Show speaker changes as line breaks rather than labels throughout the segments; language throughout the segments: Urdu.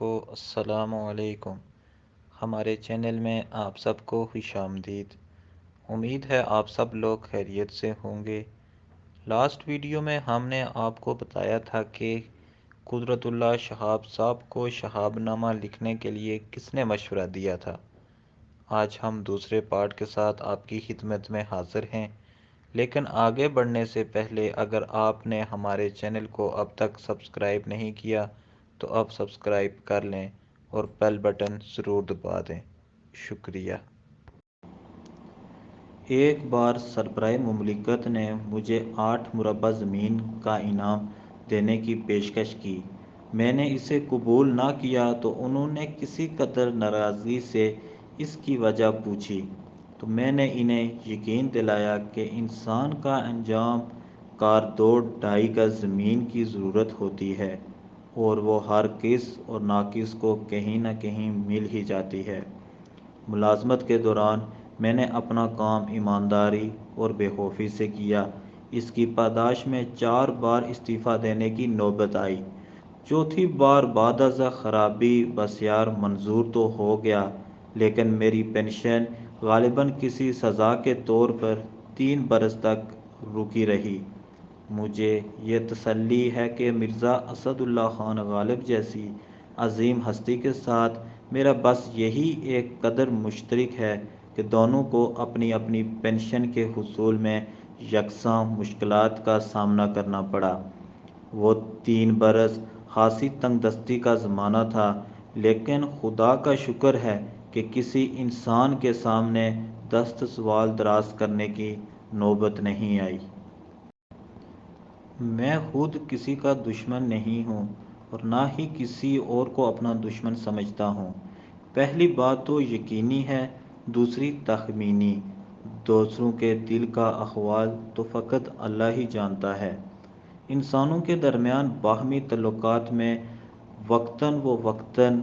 السلام علیکم۔ ہمارے چینل میں آپ سب کو خوش آمدید۔ امید ہے آپ سب لوگ خیریت سے ہوں گے۔ لاسٹ ویڈیو میں ہم نے آپ کو بتایا تھا کہ قدرت اللہ شہاب صاحب کو شہاب نامہ لکھنے کے لیے کس نے مشورہ دیا تھا۔ آج ہم دوسرے پارٹ کے ساتھ آپ کی خدمت میں حاضر ہیں، لیکن آگے بڑھنے سے پہلے اگر آپ نے ہمارے چینل کو اب تک سبسکرائب نہیں کیا تو اب سبسکرائب کر لیں اور بیل بٹن ضرور دبا دیں۔ شکریہ۔ ایک بار سربراہ مملکت نے مجھے 8 مربع زمین کا انعام دینے کی پیشکش کی۔ میں نے اسے قبول نہ کیا تو انہوں نے کسی قدر ناراضگی سے اس کی وجہ پوچھی، تو میں نے انہیں یقین دلایا کہ انسان کا انجام کار 2.5 گز زمین کی ضرورت ہوتی ہے، اور وہ ہر کس اور ناقص کو کہیں نہ کہیں مل ہی جاتی ہے۔ ملازمت کے دوران میں نے اپنا کام ایمانداری اور بے خوفی سے کیا۔ اس کی پاداش میں 4 بار استعفیٰ دینے کی نوبت آئی۔ چوتھی بار بعد ازاں خرابی بس یار منظور تو ہو گیا، لیکن میری پنشن غالباً کسی سزا کے طور پر 3 برس تک رکی رہی۔ مجھے یہ تسلی ہے کہ مرزا اسد اللہ خان غالب جیسی عظیم ہستی کے ساتھ میرا بس یہی ایک قدر مشترک ہے کہ دونوں کو اپنی اپنی پنشن کے حصول میں یکساں مشکلات کا سامنا کرنا پڑا۔ وہ 3 برس خاصی تنگ دستی کا زمانہ تھا، لیکن خدا کا شکر ہے کہ کسی انسان کے سامنے دست سوال دراز کرنے کی نوبت نہیں آئی۔ میں خود کسی کا دشمن نہیں ہوں اور نہ ہی کسی اور کو اپنا دشمن سمجھتا ہوں۔ پہلی بات تو یقینی ہے، دوسری تخمینی۔ دوسروں کے دل کا احوال تو فقط اللہ ہی جانتا ہے۔ انسانوں کے درمیان باہمی تعلقات میں وقتاً وقتاً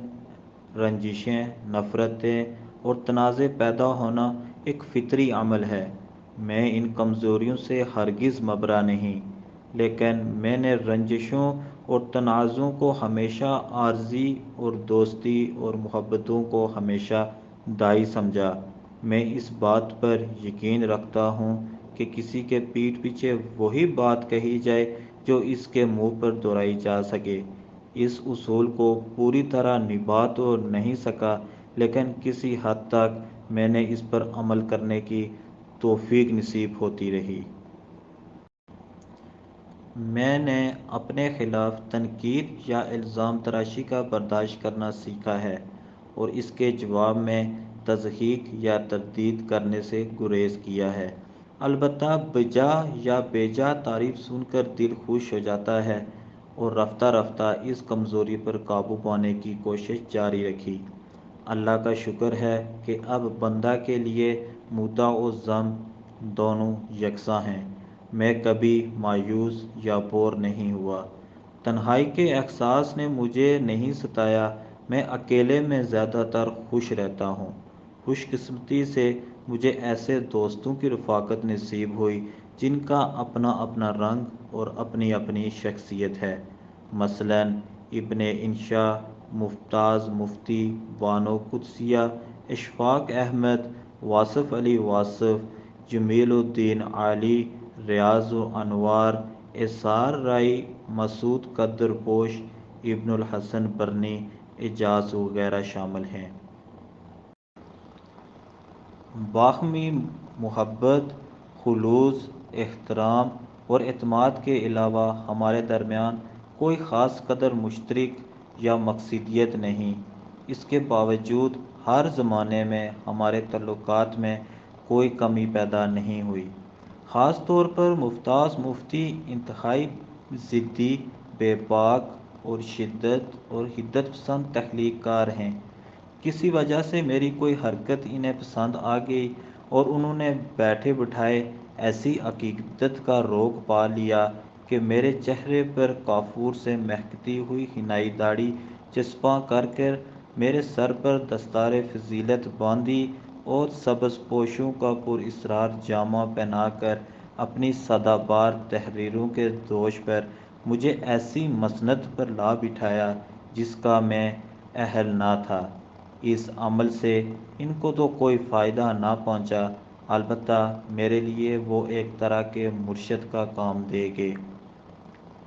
رنجشیں، نفرتیں اور تنازع پیدا ہونا ایک فطری عمل ہے۔ میں ان کمزوریوں سے ہرگز مبرا نہیں، لیکن میں نے رنجشوں اور تنازعوں کو ہمیشہ عارضی اور دوستی اور محبتوں کو ہمیشہ دائی سمجھا۔ میں اس بات پر یقین رکھتا ہوں کہ کسی کے پیٹھ پیچھے وہی بات کہی جائے جو اس کے منہ پر دہرائی جا سکے۔ اس اصول کو پوری طرح نبھا تو نہیں سکا، لیکن کسی حد تک میں نے اس پر عمل کرنے کی توفیق نصیب ہوتی رہی۔ میں نے اپنے خلاف تنقید یا الزام تراشی کا برداشت کرنا سیکھا ہے، اور اس کے جواب میں تصحیح یا تردید کرنے سے گریز کیا ہے۔ البتہ بجا یا بے جا تعریف سن کر دل خوش ہو جاتا ہے، اور رفتہ رفتہ اس کمزوری پر قابو پانے کی کوشش جاری رکھی۔ اللہ کا شکر ہے کہ اب بندہ کے لیے مدح و ذم دونوں یکساں ہیں۔ میں کبھی مایوس یا بور نہیں ہوا۔ تنہائی کے احساس نے مجھے نہیں ستایا۔ میں اکیلے میں زیادہ تر خوش رہتا ہوں۔ خوش قسمتی سے مجھے ایسے دوستوں کی رفاقت نصیب ہوئی جن کا اپنا اپنا رنگ اور اپنی اپنی شخصیت ہے۔ مثلاً ابن انشا، ممتاز مفتی، بانو قدسیہ، اشفاق احمد، واصف علی واصف، جمیل الدین عالی، ریاض الانوار، اظہار رائی، مسعود قدر پوش، ابن الحسن برنی، اعجاز وغیرہ شامل ہیں۔ باہمی محبت، خلوص، احترام اور اعتماد کے علاوہ ہمارے درمیان کوئی خاص قدر مشترک یا مقصدیت نہیں۔ اس کے باوجود ہر زمانے میں ہمارے تعلقات میں کوئی کمی پیدا نہیں ہوئی۔ خاص طور پر ممتاز مفتی انتہائی ضدی، بے باک اور شدت اور حدت پسند تخلیق کار ہیں۔ کسی وجہ سے میری کوئی حرکت انہیں پسند آ گئی اور انہوں نے بیٹھے بٹھائے ایسی عقیدت کا روگ پا لیا کہ میرے چہرے پر کافور سے مہکتی ہوئی حنائی داڑھی چسپاں کر کر میرے سر پر دستار فضیلت باندھی اور سبز پوشوں کا پر اسرار جامہ پہنا کر اپنی سادہ بار تحریروں کے دوش پر مجھے ایسی مسند پر لا بٹھایا جس کا میں اہل نہ تھا۔ اس عمل سے ان کو تو کوئی فائدہ نہ پہنچا، البتہ میرے لیے وہ ایک طرح کے مرشد کا کام دے گے۔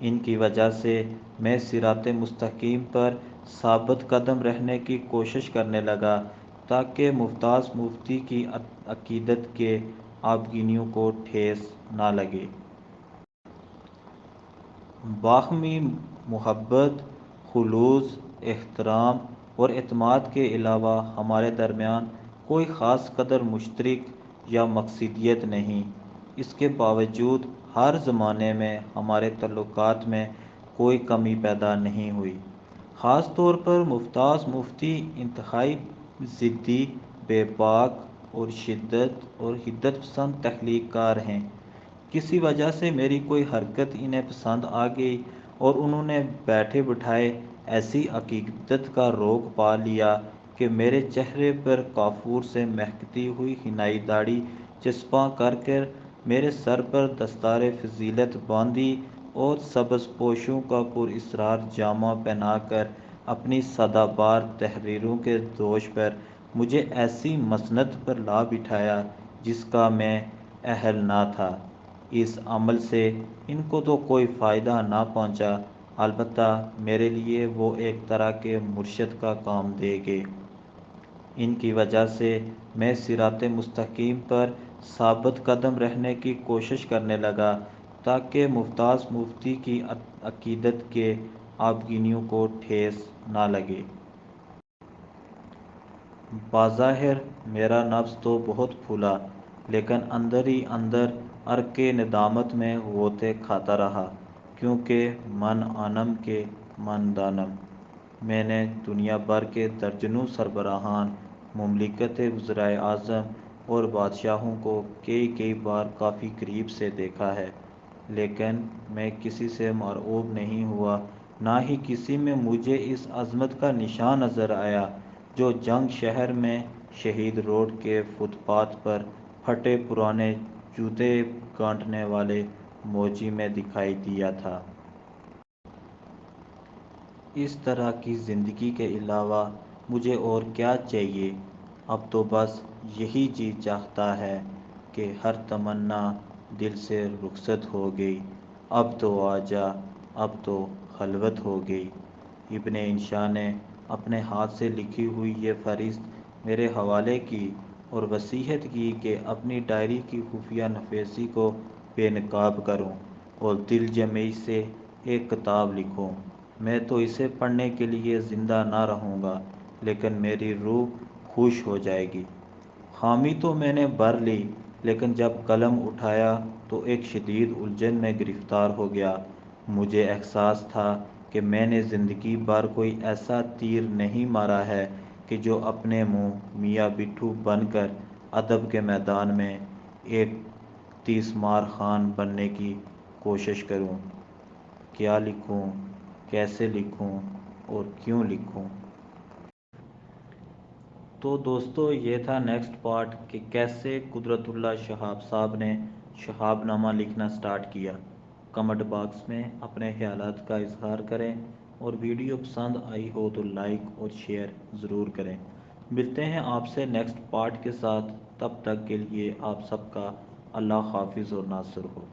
ان کی وجہ سے میں صراط مستقیم پر ثابت قدم رہنے کی کوشش کرنے لگا تاکہ ممتاز مفتی کی عقیدت کے آبگینیوں کو ٹھیس نہ لگے۔ باہمی محبت، خلوص، احترام اور اعتماد کے علاوہ ہمارے درمیان کوئی خاص قدر مشترک یا مقصدیت نہیں۔ اس کے باوجود ہر زمانے میں ہمارے تعلقات میں کوئی کمی پیدا نہیں ہوئی۔ خاص طور پر ممتاز مفتی انتہائی ضدی، بے باک اور حدت پسند تخلیق کار ہیں۔ کسی وجہ سے میری کوئی حرکت انہیں پسند آ گئی اور انہوں نے بیٹھے بٹھائے ایسی عقیدت کا روگ پا لیا کہ میرے چہرے پر کافور سے مہکتی ہوئی حنائی داڑھی چسپاں کر کر میرے سر پر دستار فضیلت باندھی اور سبز پوشوں کا پر اسرار جامہ پہنا کر اپنی سادہ بار تحریروں کے دوش پر مجھے ایسی مسند پر لا بٹھایا جس کا میں اہل نہ تھا۔ اس عمل سے ان کو تو کوئی فائدہ نہ پہنچا، البتہ میرے لیے وہ ایک طرح کے مرشد کا کام دے گے۔ ان کی وجہ سے میں صراط مستقیم پر ثابت قدم رہنے کی کوشش کرنے لگا تاکہ ممتاز مفتی کی عقیدت کے آبگینیوں کو ٹھیس نہ لگے۔ بظاہر میرا نفس تو بہت پھولا، لیکن اندر ہی اندر عرق ندامت میں غوطے کھاتا رہا، کیونکہ من آنم کے من دانم۔ میں نے دنیا بھر کے درجنوں سربراہان، مملکت، وزرائے اعظم اور بادشاہوں کو کئی بار کافی قریب سے دیکھا ہے، لیکن میں کسی سے مرعوب نہیں ہوا، نہ ہی کسی میں مجھے اس عظمت کا نشان نظر آیا جو جنگ شہر میں شہید روڈ کے فٹ پاتھ پر پھٹے پرانے جوتے گانٹنے والے موجی میں دکھائی دیا تھا۔ اس طرح کی زندگی کے علاوہ مجھے اور کیا چاہیے؟ اب تو بس یہی جی چاہتا ہے کہ ہر تمنا دل سے رخصت ہو گئی، اب تو آجا، اب تو خلوت ہو گئی۔ ابن انشا نے اپنے ہاتھ سے لکھی ہوئی یہ فہرست میرے حوالے کی اور وصیت کی کہ اپنی ڈائری کی خفیہ نفیسی کو بے نقاب کروں اور دل جمعی سے ایک کتاب لکھوں۔ میں تو اسے پڑھنے کے لیے زندہ نہ رہوں گا، لیکن میری روح خوش ہو جائے گی۔ خامی تو میں نے بھر لی، لیکن جب قلم اٹھایا تو ایک شدید الجھن میں گرفتار ہو گیا۔ مجھے احساس تھا کہ میں نے زندگی بھر کوئی ایسا تیر نہیں مارا ہے کہ جو اپنے منہ میاں بٹھو بن کر ادب کے میدان میں ایک تیسمار خان بننے کی کوشش کروں۔ کیا لکھوں، کیسے لکھوں اور کیوں لکھوں؟ تو دوستو، یہ تھا نیکسٹ پارٹ کہ کیسے قدرت اللہ شہاب صاحب نے شہاب نامہ لکھنا سٹارٹ کیا۔ کمنٹ باکس میں اپنے خیالات کا اظہار کریں اور ویڈیو پسند آئی ہو تو لائک اور شیئر ضرور کریں۔ ملتے ہیں آپ سے نیکسٹ پارٹ کے ساتھ، تب تک کے لیے آپ سب کا اللہ حافظ اور ناصر ہو۔